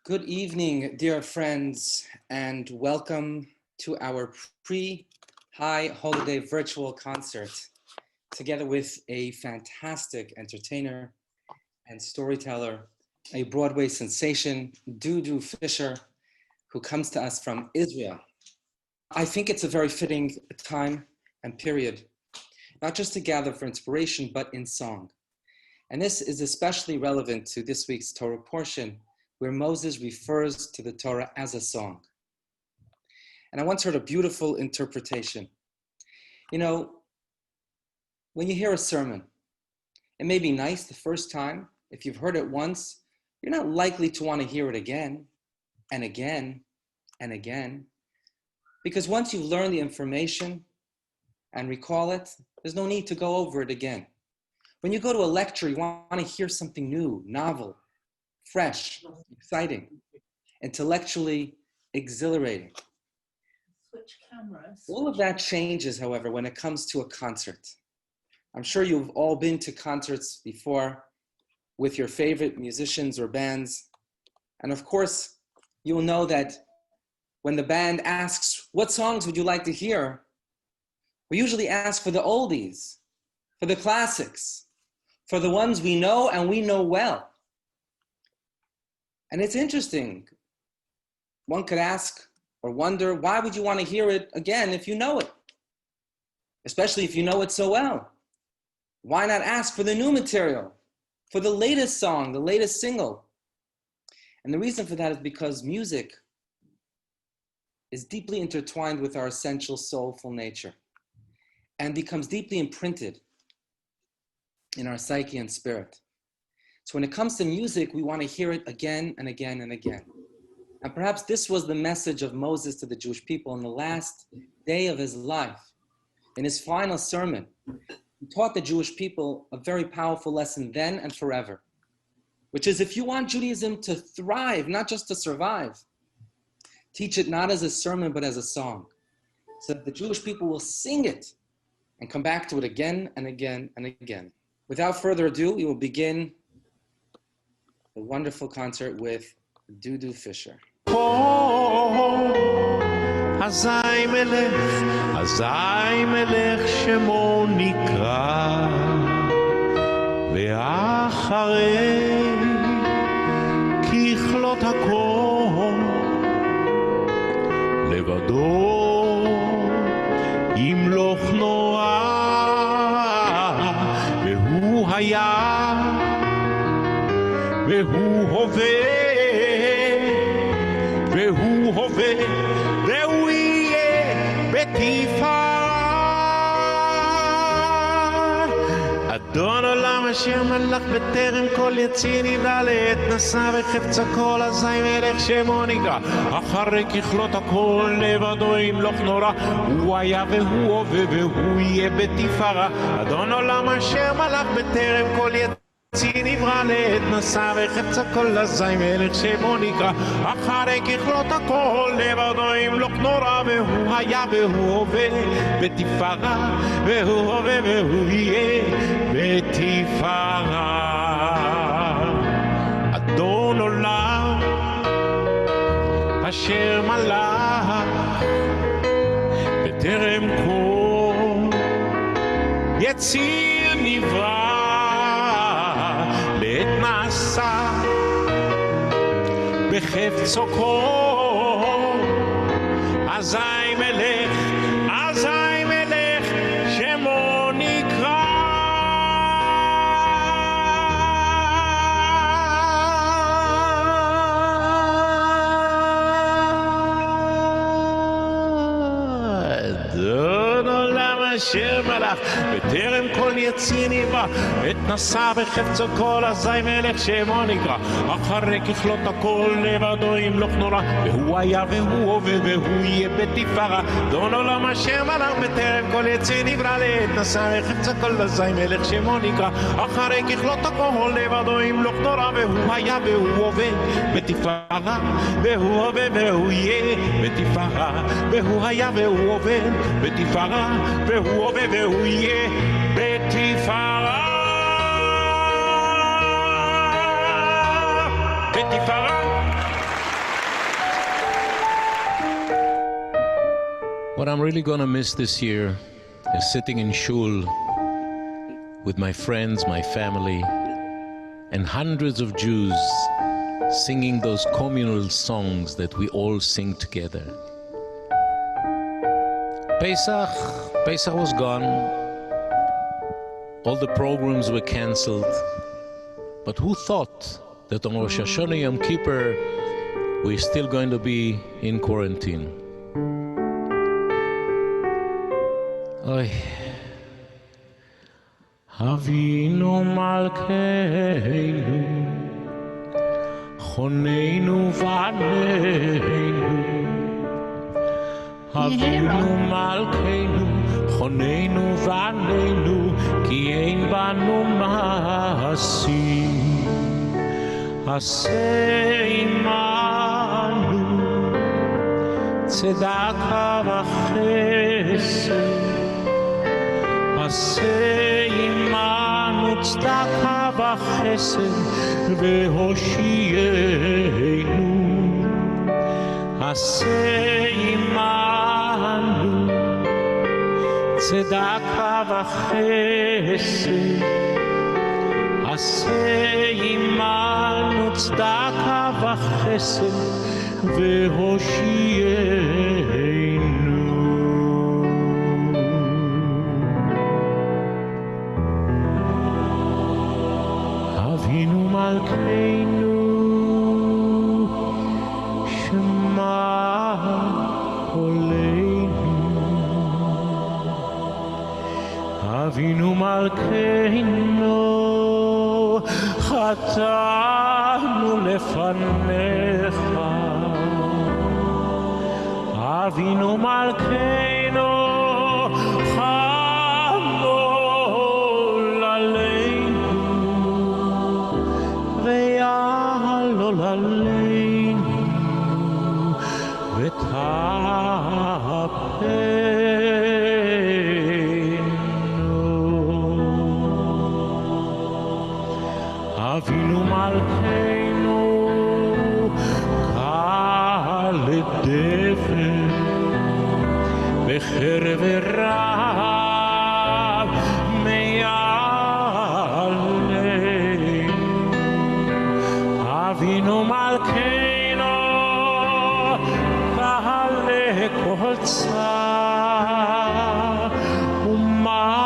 Good evening, dear friends, and welcome to our pre-high holiday virtual concert, together with a fantastic entertainer and storyteller, a Broadway sensation, Dudu Fisher, who comes to us from Israel. I think it's a very fitting time and period, not just to gather for inspiration, but in song. And this is especially relevant to this week's Torah portion, where Moses refers to the Torah as a song. And I once heard a beautiful interpretation. You know, when you hear a sermon, it may be nice the first time. If you've heard it once, you're not likely to want to hear it again and again and again. Because once you've learned the information and recall it, there's no need to go over it again. When you go to a lecture, you want to hear something new, novel, fresh, exciting, intellectually exhilarating. Switch cameras. All of that changes, however, when it comes to a concert. I'm sure you've all been to concerts before with your favorite musicians or bands. And of course, you will know that when the band asks, what songs would you like to hear? We usually ask for the oldies, for the classics, for the ones we know and we know well. And it's interesting. One could ask or wonder, why would you want to hear it again if you know it? Especially if you know it so well. Why not ask for the new material, for the latest song, the latest single? And the reason for that is because music is deeply intertwined with our essential soulful nature and becomes deeply imprinted in our psyche and spirit. So when it comes to music, we want to hear it again and again and again. And perhaps this was the message of Moses to the Jewish people in the last day of his life. In his final sermon, he taught the Jewish people a very powerful lesson then and forever, which is if you want Judaism to thrive, not just to survive, teach it not as a sermon, but as a song, so that the Jewish people will sing it and come back to it again and again and again. Without further ado, we will begin the wonderful concert with Dudu Fisher. אזי מלך שמו נקרא ואחרי ככלות הכל לבדו ימלוך נורא והוא היה והוא הווה והוא הווה והוא יהיה בתפארה אדון עולם אשר מלך בטרם כל יציר נברא לעת נשא וחפצה כל אזי מלך שמו נקרא אחרי ככלות הכל לבדו ימלוך נורא הוא היה והוא הווה והוא יהיה בתפארה אדון עולם אשר מלך בטרם כל יציר נברא לעת נשא וחפצה כל אזי מלך שמו נקרא אחרי ככלות הכל לבדו ימלוך נורא והוא היה והוא הווה בתפארה והוא הווה והוא יהיה בתפארה אדון עולם אשר מלך בטרם כל יציר נברא בחפצו כל אזי מלך שמו נקרא אדון עולם אשר מלך בטרם כל יציר נברא עת נשא בחפצו כל אזי מלך שמו נקרא אחרי ככלות הכל לבדו ימלוך נורא והוא היה והוא הווה והוא יהיה בתפארה אדון עולם אשר מלך בטרם כל יציר נברא לעת נשא בחפצו כל אזי מלך שמו נקרא אחרי ככלות הכל לבדו ימלוך נורא והוא היה והוא הווה בתפארה והוא הווה והוא יהיה בתפארה והוא היה והוא הווה בתפארה והוא הווה והוא יהיה בתפארה בתפארה I'm really gonna miss this year is sitting in shul with my friends, my family, and hundreds of Jews singing those communal songs that we all sing together. Pesach was gone. All the programs were cancelled. But who thought that on Rosh Hashanah Yom Kippur we're still going to be in quarantine? Oy. Avinu Malkeinu Choneinu Vaneinu Avinu Malkeinu Choneinu Vaneinu Ki ein banu ma'asi Aseh imanu Tzedaka v'chesed Aseh imanu tzedaka v'chesed V'hoshiyenu Aseh imanu tzedaka v'chesed Aseh imanu tzedaka v'chesed V'hoshiyenu Avinu Malkeinu Shema Oleinu Avinu Malkeinu Chatanu lefanecha Avinu Malkeinu Chamol aleinu Ve'alol aleinu Avinu Malkeinu Kal Defer Becherv Rav Me'aleinu Avinu Malkeinu Kal Kol Tzar U'Maskil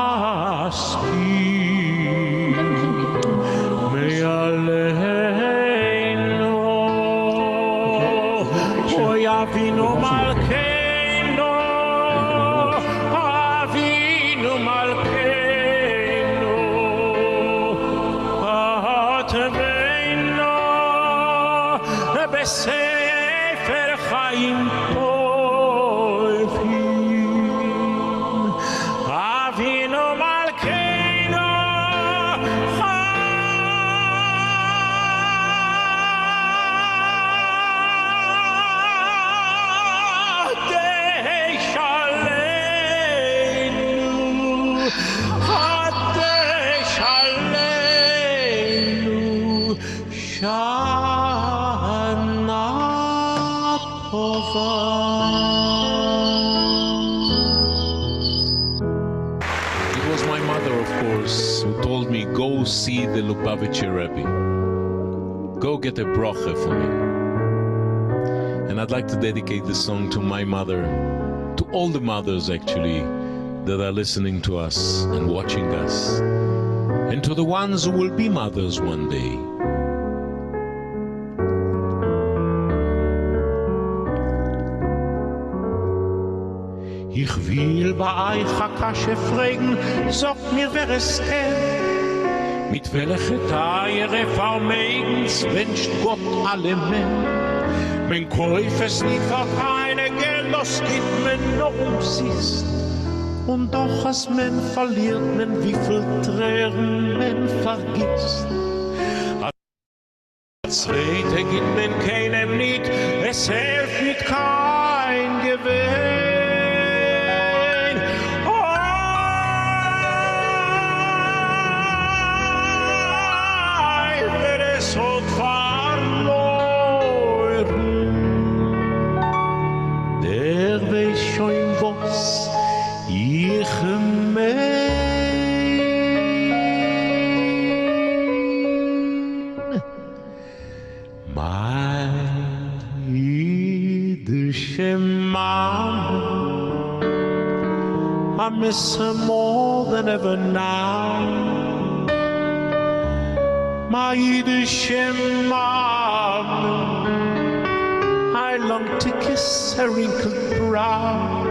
Avinu Malkeinu Avinu Malkeinu Atveinu Besefer Chaim Tovim Avinu Malkeinu It was my mother, of course, who told me, go see the Lubavitcher Rebbe. Go get a bracha for me. And I'd like to dedicate this song to my mother, to all the mothers actually, that are listening to us and watching us, and to the ones who will be mothers one day. Ich will bei euch a Kasche fragen, sagt mir, wer es kennt. Mit welcher Teire vermegens wünscht Gott alle Männer. Mein Käuf es nicht für keine Geld, das gibt man noch umsist. Und doch, als man verliert, man wie viel Tränen man vergisst. Als Rede gibt man keinem nicht, es hilft mit kein Gewinn. Der weiß schon, was miss her more than ever now. My Yiddish mama, I long to kiss her wrinkled brow.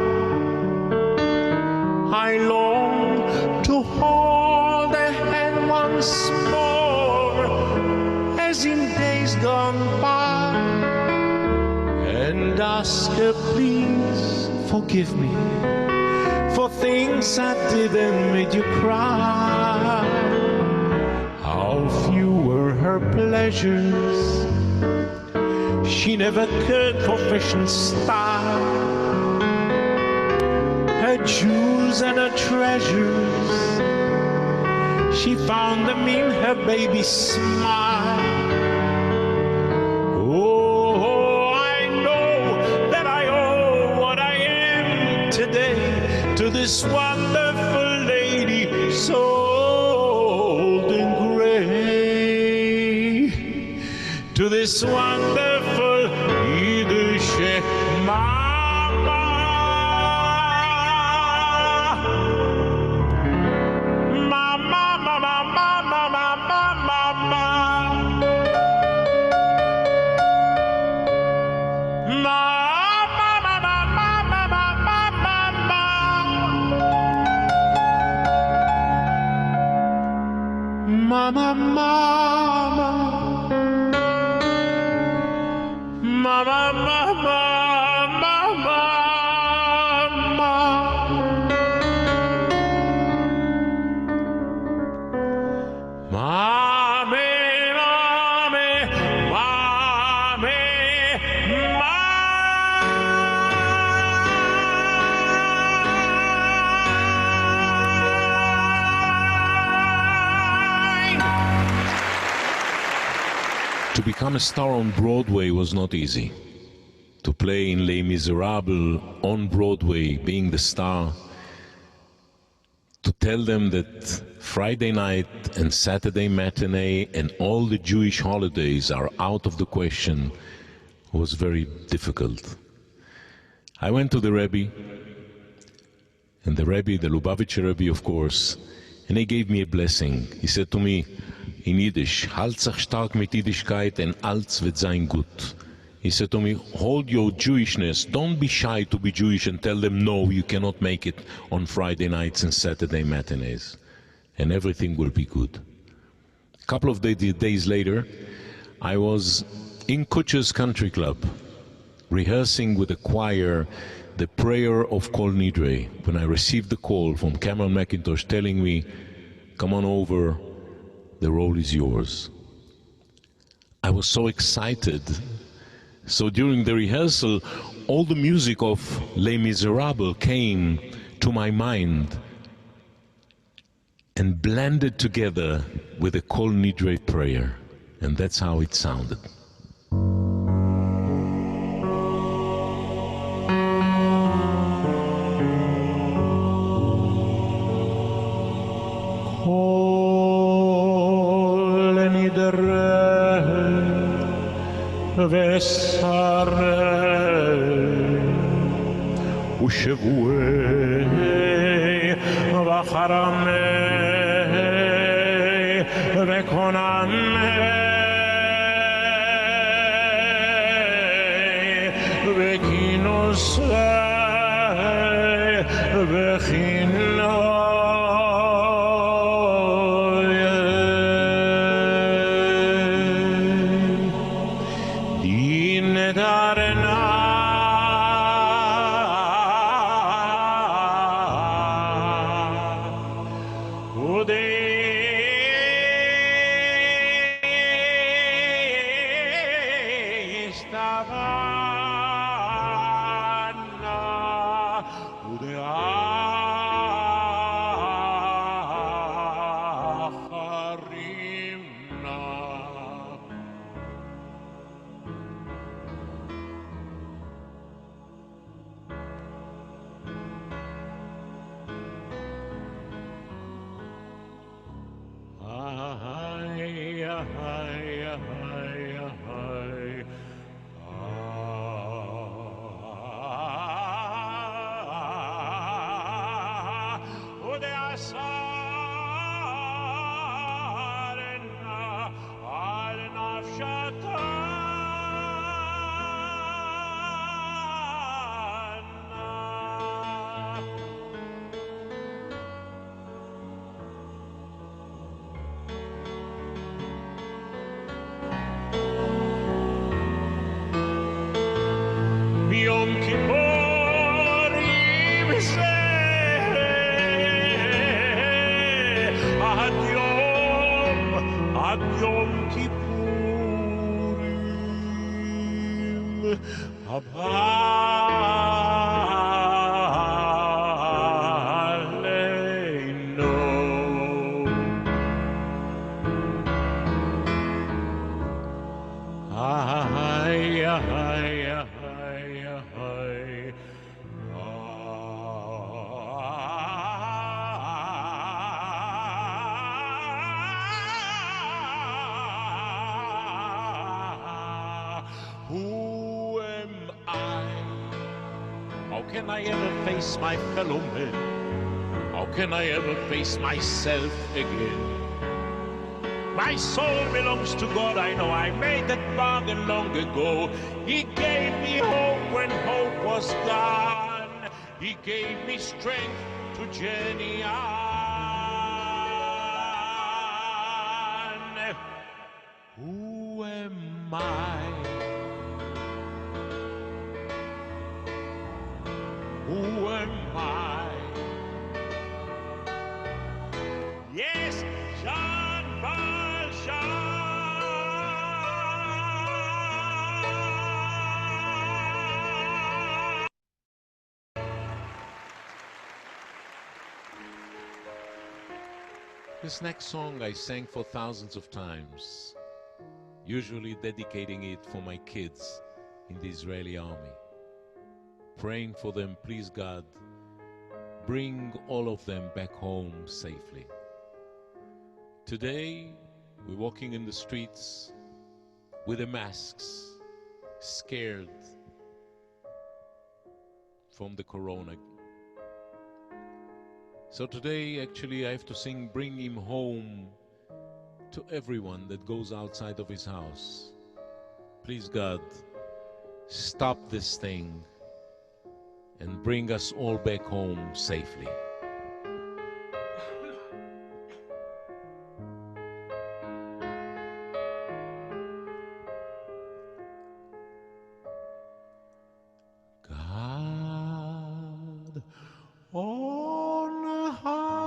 I long to hold her hand once more, as in days gone by, and ask her, please forgive me for things I did and made you cry. How few were her pleasures, she never cared for fashion style. Her jewels and her treasures, she found them in her baby's smile. Oh, I know that I owe what I am today to this wonderful lady, so old and gray, to this wonderful Yiddish mama. Mama, mama, mama, mama, mama, To become a star on Broadway was not easy. To play in Les Miserables on Broadway, being the star, to tell them that Friday night and Saturday matinee and all the Jewish holidays are out of the question was very difficult. I went to the Rebbe, and the Rebbe, the Lubavitcher Rebbe, of course, and he gave me a blessing. He said to me in Yiddish, "Halt sich stark mit Yiddishkeit and alles wird sein gut." He said to me, hold your Jewishness, don't be shy to be Jewish and tell them, no, you cannot make it on Friday nights and Saturday matinees, and everything will be good. A couple of days later, I was in Kutcher's Country Club, rehearsing with the choir the prayer of Kol Nidre, when I received the call from Cameron McIntosh telling me, come on over, the role is yours. I was so excited. So during the rehearsal, all the music of Les Miserables came to my mind and blended together with a Kol Nidre prayer. And that's how it sounded. Kol Nidre ושרי ושבועי וחרמי וקונמי וכינוסי וכינוי עד יום כיפורים הבא עלינו. איי, איי, איי, איי. Who am I? How can I ever face my fellow men? How can I ever face myself again? My soul belongs to God, I know. I made that bargain long ago. He gave me hope when hope was gone. He gave me strength to journey on. Who am I? Who am I? Yes, Jean Valjean. This next song I sang for thousands of times, usually dedicating it for my kids in the Israeli army. Praying for them, please God, bring all of them back home safely. Today, we're walking in the streets with the masks, scared from the corona. So today, actually, I have to sing Bring Him Home to everyone that goes outside of his house. Please, God, stop this thing and bring us all back home safely. God on high,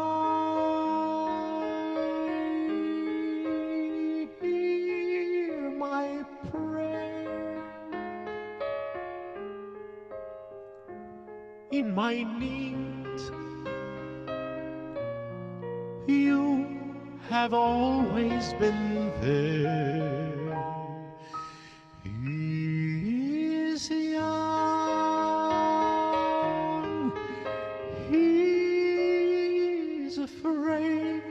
hear my prayer. In my need, you have always been there. He is young, he's afraid.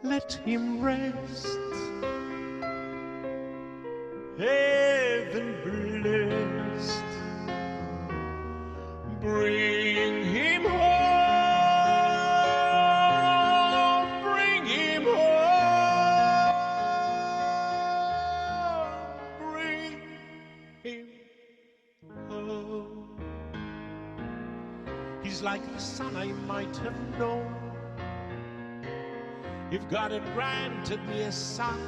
Let him rest. Heaven blessed. Bring him home. Bring him home. Bring him home. He's like the son I might have known if God had granted me a son.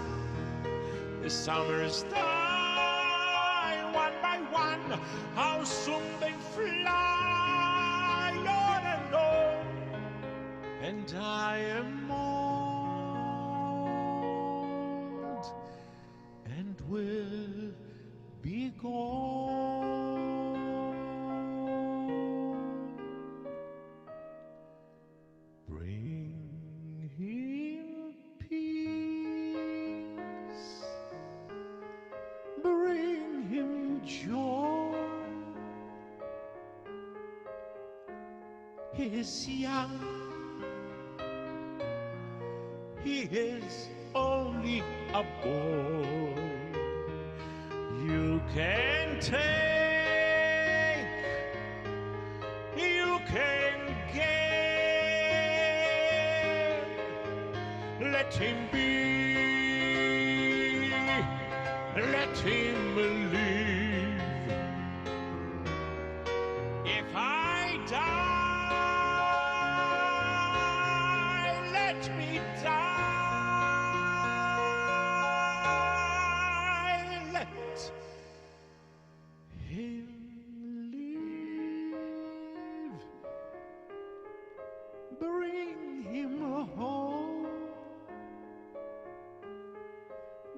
The summers die one by one, how soon they fly on and on, and I am old and will be gone. Bring him peace, bring him joy. He is young, he is only a boy. You can take, you can get. Let him be, let him live. If I die, let me die. Let him live. Bring him home.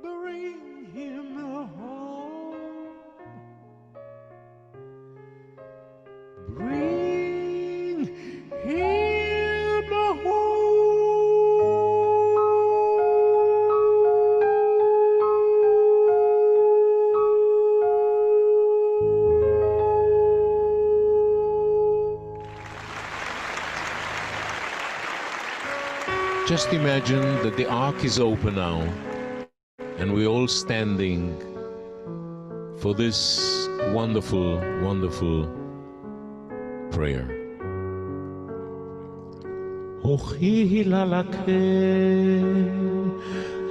Bring him home. Bring him home. Just imagine that the ark is open now, and we're all standing for this wonderful, wonderful prayer. הוכילה לקל,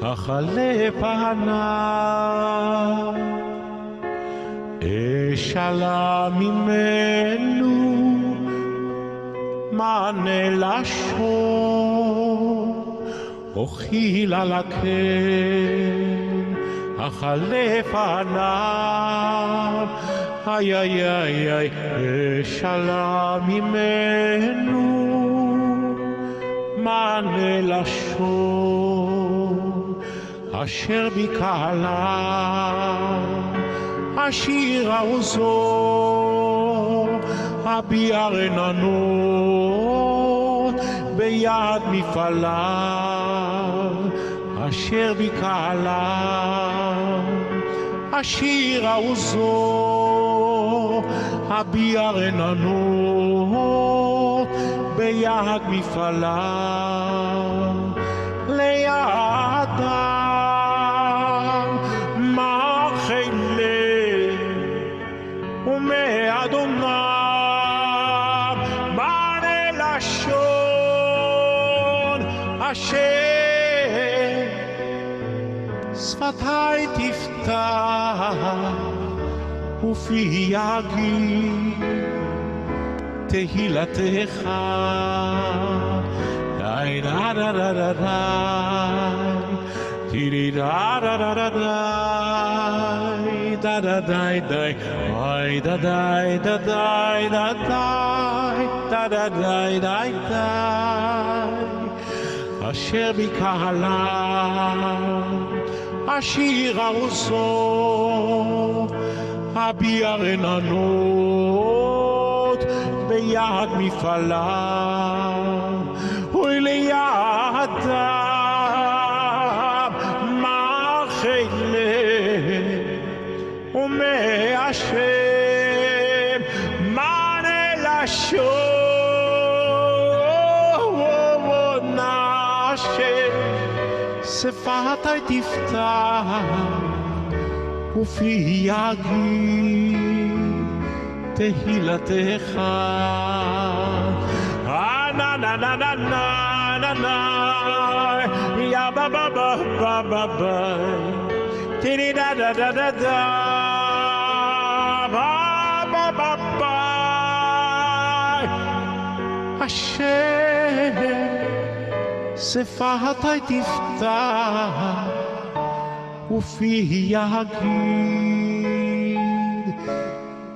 החלה פניו, אשאלה ממנו, מענה לשון. הוכילה לקל, החלה פניו, איי איי איי איי, אשאלה ממנו, מענה לשון. אשר בקהלה, השיר העוזו, הביע רננות, ביד מפעליו. אשר בקהלה, השיר העוזו, הביע רננות, ביד מפעליו. לידם מחלה ומאדוניו מענה לשון. אשר שפתי תפתח ופי יגיד תהילתך. די דה דה דה דה דה, תירי דה דה דה דה דה, דה דה די די, אוי דה די דה די דה די, דה דה די די די. אשר בקהלה, השיר העוזו, הביע רננות, ביד מפעליו. ולידם מחלה ומהשם מענה לשון. השם שפתי תפתח ופי יגיד תהילתך. Na na na na na na na, ya ba ba ba ba ba ba, ti da da da da da, ba ba ba ba. Hashem שפתי תפתח ופי יגיד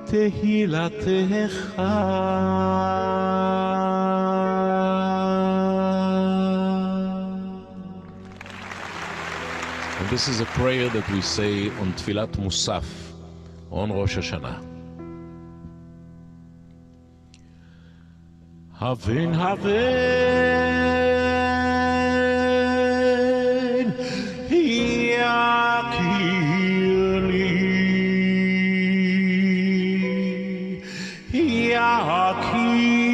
תהילתך. And this is a prayer that we say on Tfilat Musaf, on Rosh Hashanah. Haven, haven, yakirli, yakirli.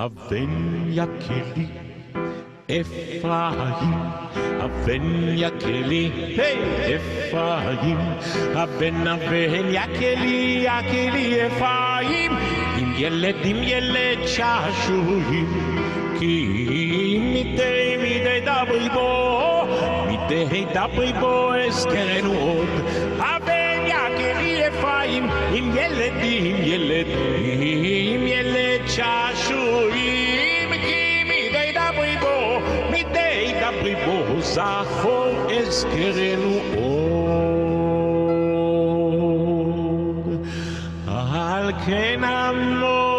הבן יקלי אפרים, הבן יקלי, אפרים, הבן יקלי, יקלי אפרים, עם ילד שעשועים, כי מדי דברי בו אזכרנו עוד, הבן יקלי אפרים, עם ילד שעשועים, כי מדי דברי בו זכור אזכרנו עוד. על כן עמו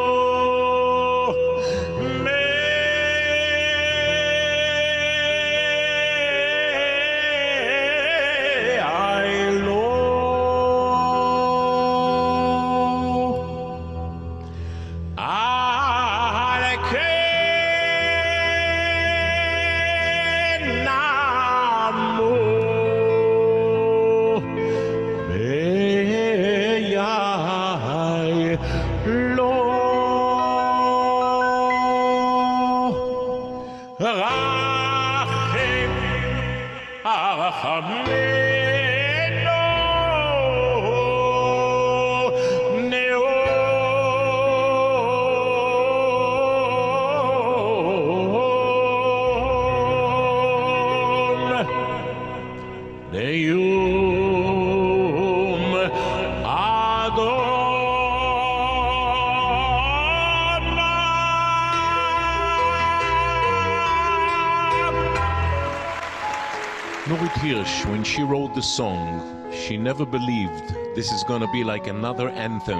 when she wrote the song, she never believed this is going to be like another anthem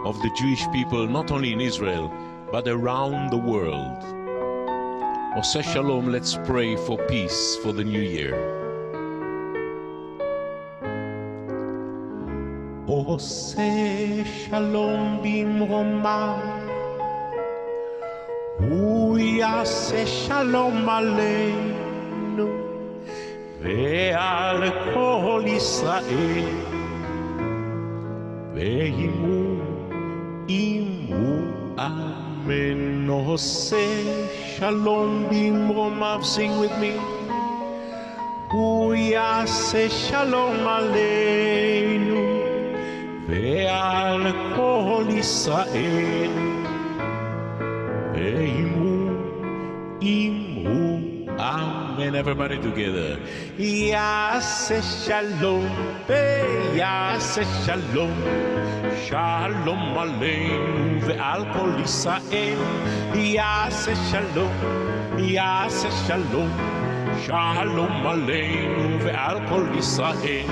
of the Jewish people, not only in Israel, but around the world. Oseh Shalom, let's pray for peace for the new year. Oseh Shalom bimromah, Hu yaseh shalom aleinu, ועל כל ישראל, ועמו אמן. עושה שלום במרומיו, sing with me. הוא יעשה שלום עלינו ועל כל ישראל, ועמו Amen. Everybody together. Yaseh shalom, yaseh shalom, shalom aleinu ve'al kol Yisrael. Yaseh shalom, yaseh shalom, shalom aleinu ve'al kol Yisrael.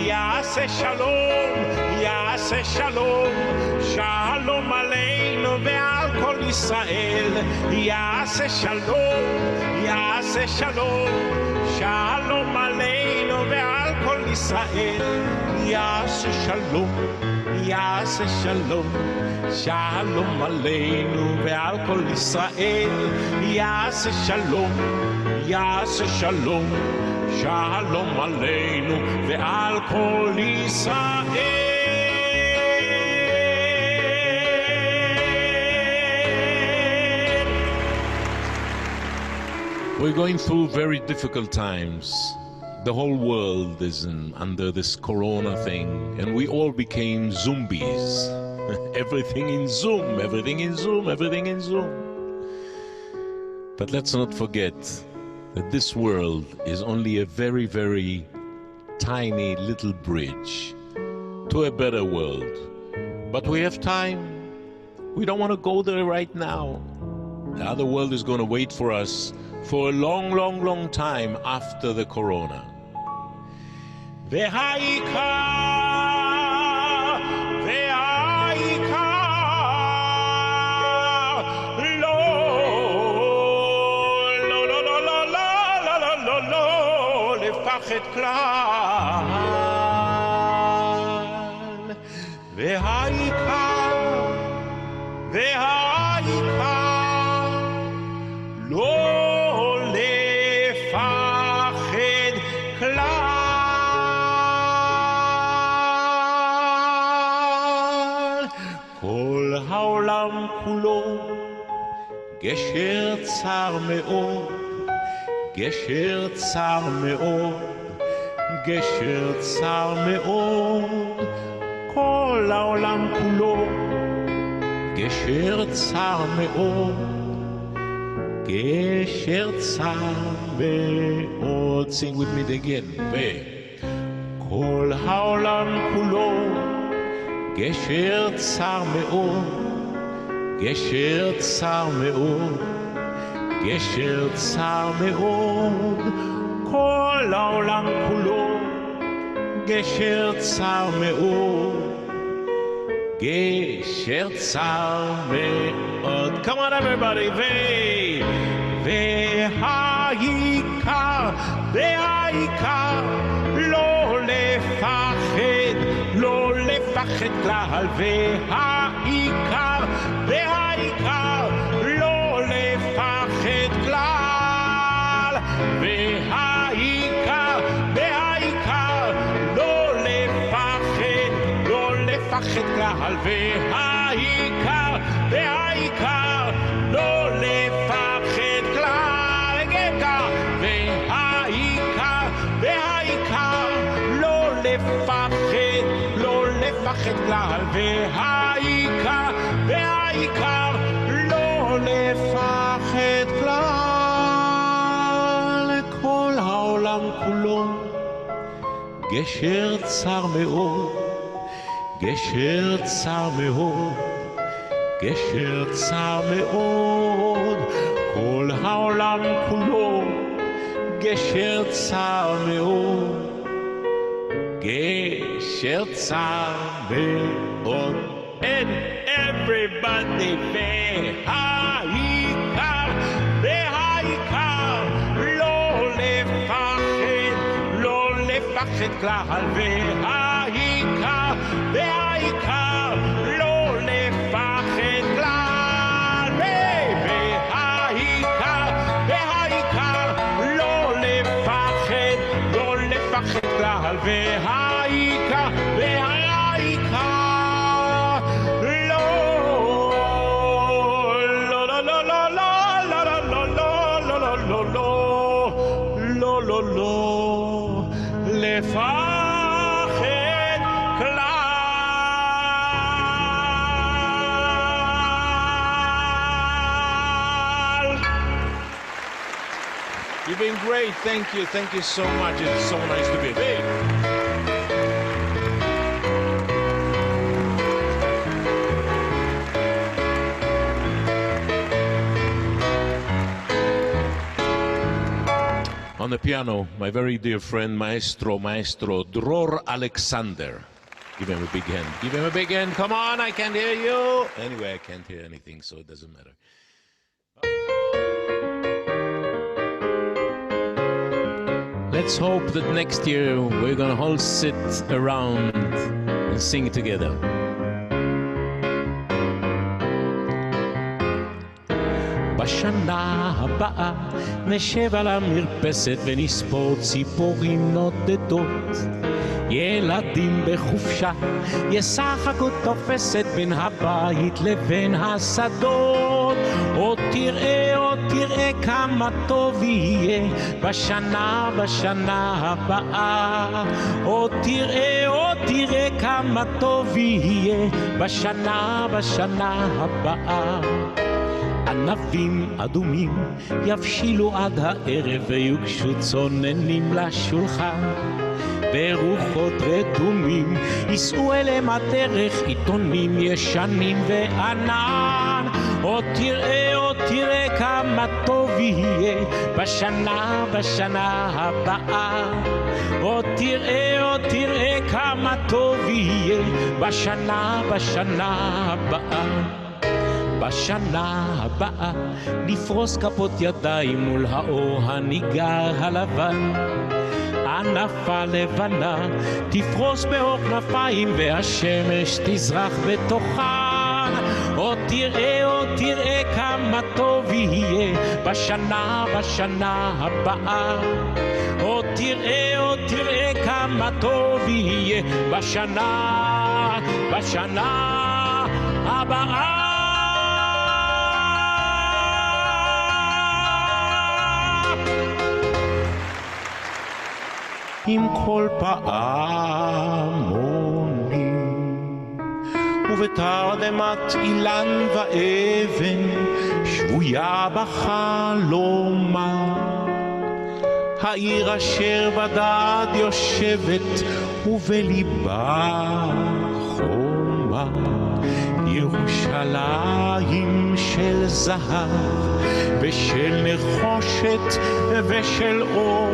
Yaseh shalom, yaseh shalom, shalom aleinu ve'al kol Yisrael. Yaseh shalom, yaseh shalom, shalom aleinu ve'al kol Yisrael. Yaseh shalom, yaseh shalom, shalom aleinu ve'al kol Yisrael. Yaseh shalom, yaseh shalom, shalom aleinu ve'al kol Yisrael. We're going through very difficult times. The whole world is under this corona thing, and we all became zombies. Everything in Zoom, everything in Zoom, everything in Zoom. But let's not forget that this world is only a very, very tiny little bridge to a better world. But we have time. We don't want to go there right now. The other world is going to wait for us for a long, long, long time after the corona. לא לפחד כלל, והעיקר לא לפחד כלל. כל העולם כולו גשר צר מאוד, גשר צר מאוד, גשר צר מאוד, כל העולם כולו, גשר צר מאוד, גשר צר מאוד. Sing with me again. כל העולם כולו, גשר צר מאוד, גשר צר מאוד, גשר צר מאוד, כל העולם כולו, גשר צר מאוד, גשר צר מאוד. Come on everybody. והעיקר, והעיקר, לא לפחד, לא לפחד כלל. והעיקר, והעיקר, לא לפחד כלל. והעיקר, והעיקר, לא לפחד, לא לפחד כלל. והעיקר, והעיקר, לא לפחד כלל. והעיקר, והעיקר, לא לפחד, לא לפחד כלל. והעיקר, והעיקר, לא לפחד כלל. כל העולם כולו, גשר צר מאוד, גשר צר מאוד, גשר צר מאוד, כל העולם כולו, גשר צר מאוד, גשר צר מאוד. And everybody, והעיקר, והעיקר, לא לפחד, לא לפחד כלל. והעיקר, והעיקר, לא לפחד כלל. והעיקר, והעיקר, לא לפחד, לא לפחד כלל. והעיקר, והעיקר, לא לפחד כלל. You've been great. Thank you so much. It's so nice to be here. On the piano, my very dear friend, Maestro Dror Alexander. Give him a big hand. Give him a big hand. Come on, I can't hear you. Anyway, I can't hear anything, so it doesn't matter. Let's hope that next year we're gonna all sit around and sing together. בשנה הבאה נשב על המרפסת ונספור ציפורים נודדות. ילדים בחופשה ישחקו תופסת בין הבית לבין השדות. עוד תראה כמה טוב יהיה בשנה הבאה. עוד תראה כמה טוב יהיה בשנה הבאה. ענבים אדומים יבשילו עד הערב ויוגשו צוננים לשולחן. ברוחות רדומים ייסעו אליהם הדרך עיתונים ישנים וענן. עוד תראה כמה טוב יהיה בשנה הבאה. עוד תראה כמה טוב יהיה בשנה הבאה. בשנה הבאה נפרוס כפות ידיים מול האור הניגר הלבן. ענפה לבנה תפרוס באור כנפיים והשמש תזרח בתוכן. עוד תראה כמה טוב יהיה בשנה הבאה. עוד תראה כמה טוב יהיה בשנה הבאה. עם כל פעמונים, ובתרדמת אילן ואבן שבויה בחלומה. העיר אשר בדד יושבת ובליבה חומה, ירושלים של זהב ושל נחושת ושל אור,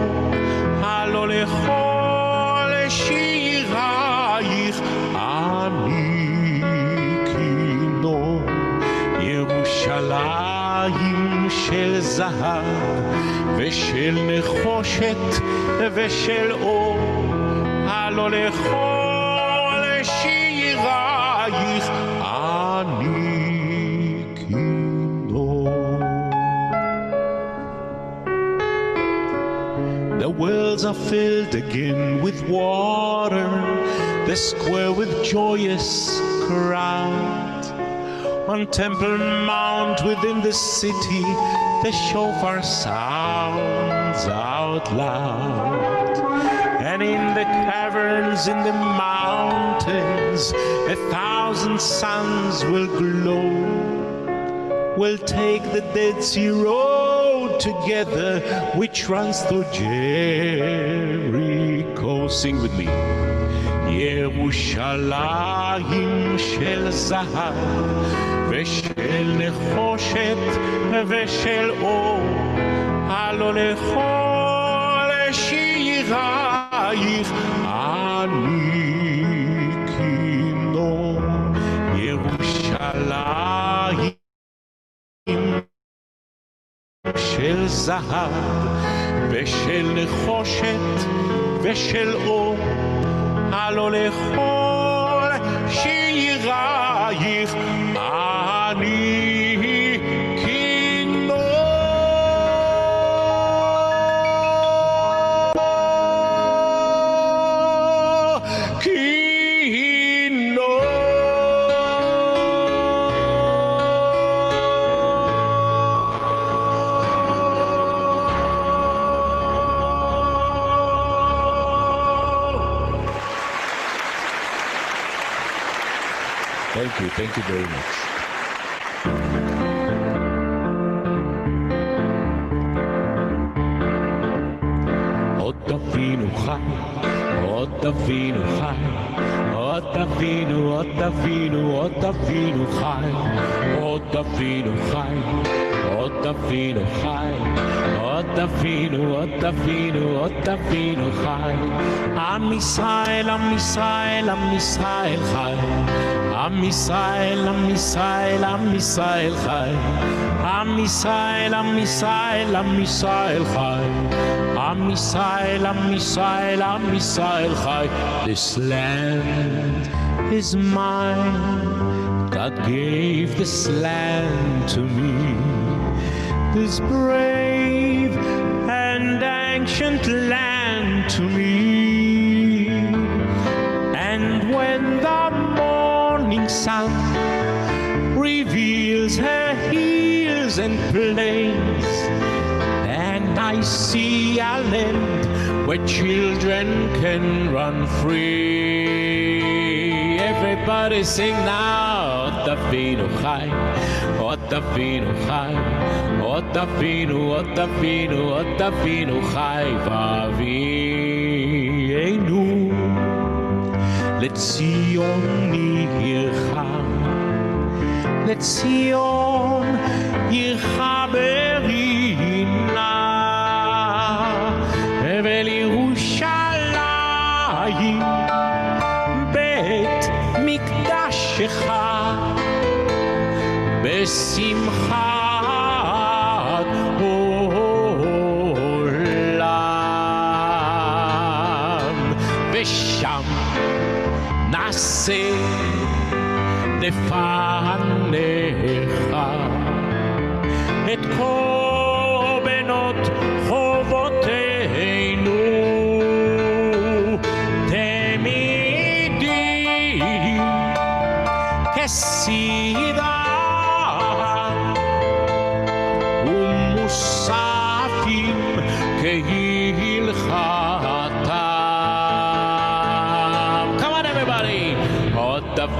הלא לכל שירייך אני כינור. ירושלים של זהב ושל נחושת ושל אור, הלא לכל שירייך אני כינור. The wells are filled again with water, the square with joyous crowd. On Temple Mount within the city, the shofar sounds out loud. And in the caverns in the mountains, 1,000 suns will glow. We'll take the Dead Sea Road together, which runs through Jericho. Sing with me. ירושלים של זהב ושל נחושת ושל אור, הלא לכל שירייך אני כינור. ירושלים של זהב ושל נחושת ושל אור, הלא לכל שירייך אני כינור. Thank you very much. עוד אבינו חי, עוד אבינו חי, עוד אבינו, עוד אבינו, עוד אבינו חי, עוד אבינו חי, עוד אבינו חי, עוד אבינו, עוד אבינו, עוד אבינו חי. עם ישראל, עם ישראל, עם ישראל חי. עם ישראל, עם ישראל, עם ישראל חי. עם ישראל, עם ישראל, עם ישראל חי. עם ישראל, עם ישראל, עם ישראל חי. This land is mine. God gave this land to me. This brave and ancient land to me. And when the morning sun reveals her hills and plains, and I see a land where children can run free. Everybody sing now. Ot Avinu Chai, Ot Avinu Chai, Ot Avinu, Ot Avinu, Ot Avinu Chai v'Avienu. לציון עירך, לציון עירך ברינה, ולירושלים בית מקדשך בשמחת עולם, ושם נעשה לפניך את קורבנות חובותינו תמידים כסדרה ומוספים כהלכתה.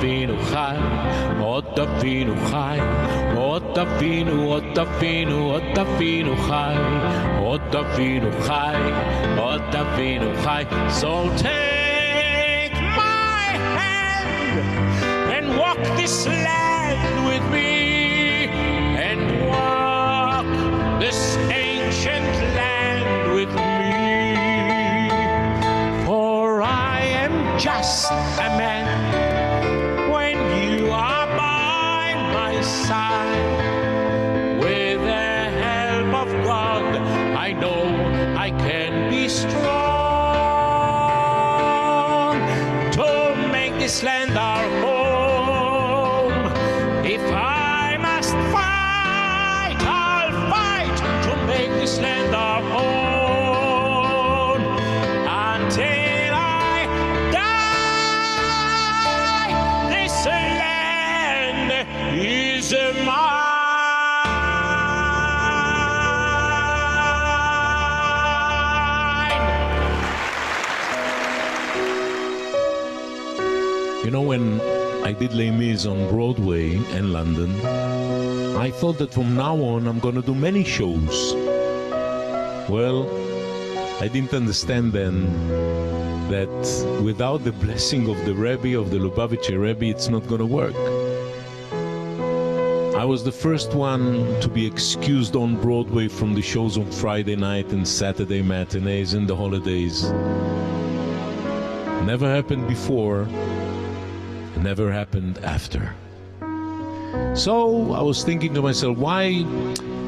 Avinu Chai, Od Avinu Chai, Od Avinu, Od Avinu, Od Avinu Chai, Od Avinu Chai, Od Avinu Chai. So take my hand and walk this land with me, and walk this ancient land with me. For I am just a man when you are by my side. With the help of God, I know I can be strong to make this land our home. If I must fight, I'll fight to make this land our own until I die. This land is mine. You know, when I did Les Mis on Broadway in London, I thought that from now on I'm going to do many shows. Well, I didn't understand then that without the blessing of the Rebbe, of the Lubavitcher Rebbe, it's not going to work. I was the first one to be excused on Broadway from the shows on Friday night and Saturday matinees and the holidays. Never happened before, never happened after. So I was thinking to myself, why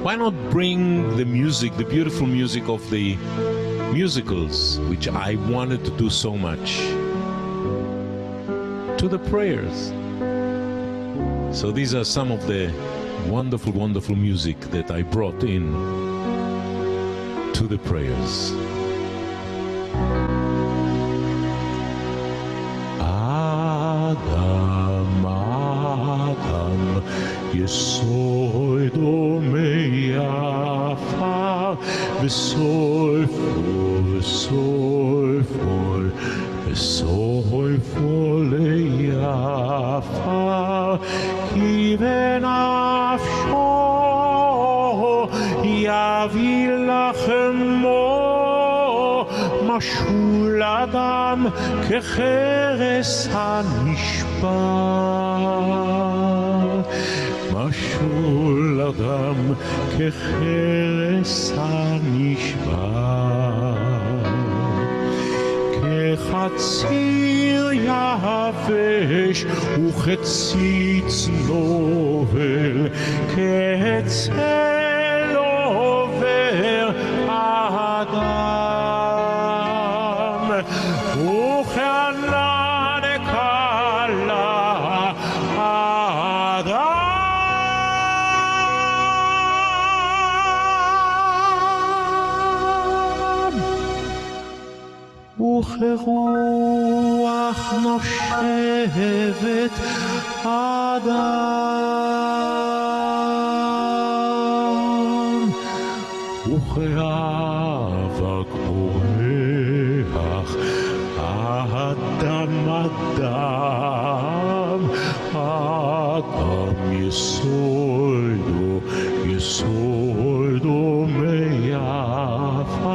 not bring the music, the beautiful music of the musicals, which I wanted to do so much, to the prayers. So these are some of the wonderful, wonderful music that I brought in to the prayers. Adam, Adam, Yesoido me'afar, v'soifo, v'soifo, v'soifo le'afar, ki v'nafsho yavi lachemo, משול אדם כחרס הנשבר, משול אדם כחרס הנשבר, כחציר יבש וכציץ נובל, כצל עובר אדם. וכרוח נושבת אדם, וכאבק פורח אדם, אדם, אדם יסודו, יסודו מיפה,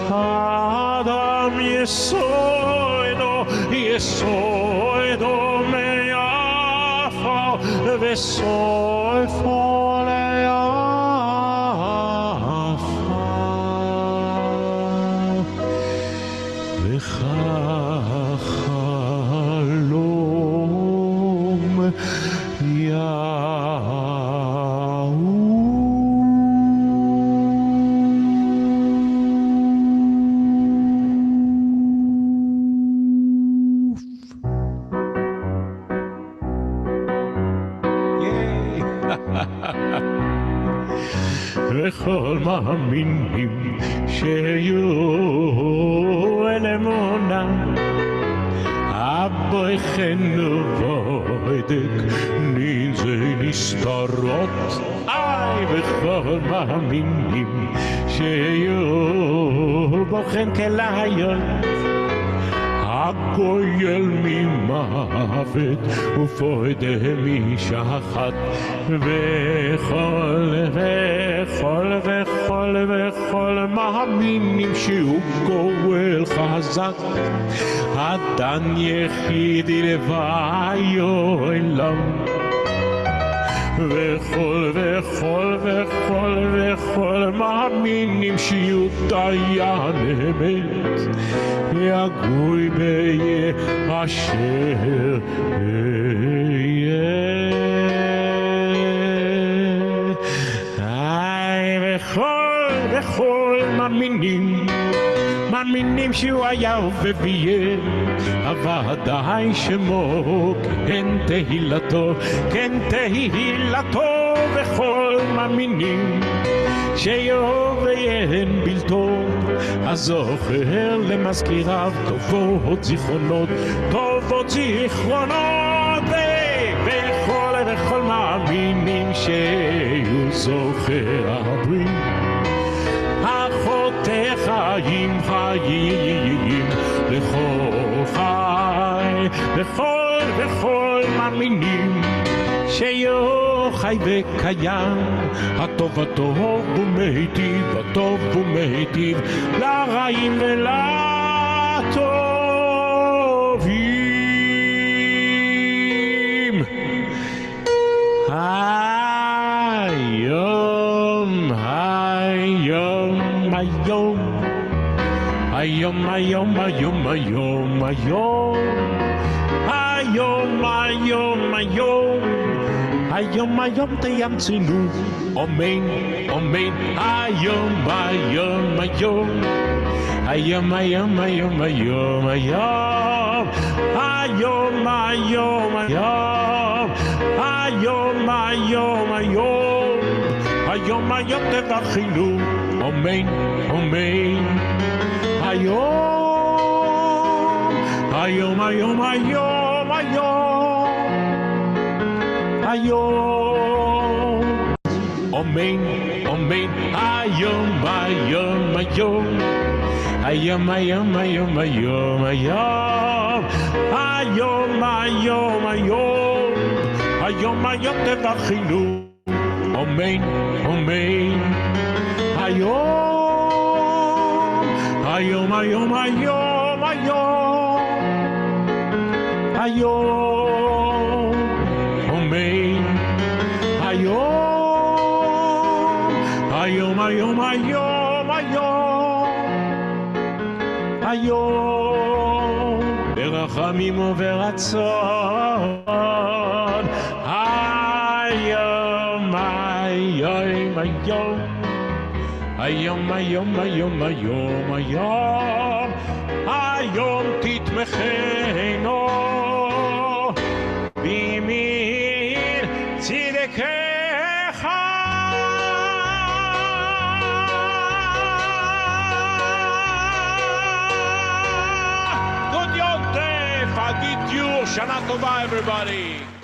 אדם יסודו, יסודו מיפה, וסופו ליפה, וחלום וכל מאמינים שיהיו אל אמונה אבויכנו בוידק נינזי נסתרות איי וכל מאמינים שיהיו בוכן כליות הגויל ממוות ופודה משחת וכל מאמינים שהוא גואל חזק אדן יחידי לוויו אליו וכל מאמינים שיהיו דיין אמת יגוי ביה אשר יהיה וכל מאמינים שהוא היה וביה הוודאי שמו כן תהילתו וכל מאמינים שיהוביהם בלתו הזוכר למזכיריו טובות זיכרונות וכל מאמינים שיהיו זוכר הברית החוטא חיים וכל מאמינים שיהיו חי וקיים הטוב ומיטיב לרעים ולטובים היום תימצאו אמן היום תבחינו אמן היום אמן היום תבחינו אמן היום ברחמים וברצון היום תתמכנו בימין צדקך Good Yontef, Agit Yur, Shana Tova everybody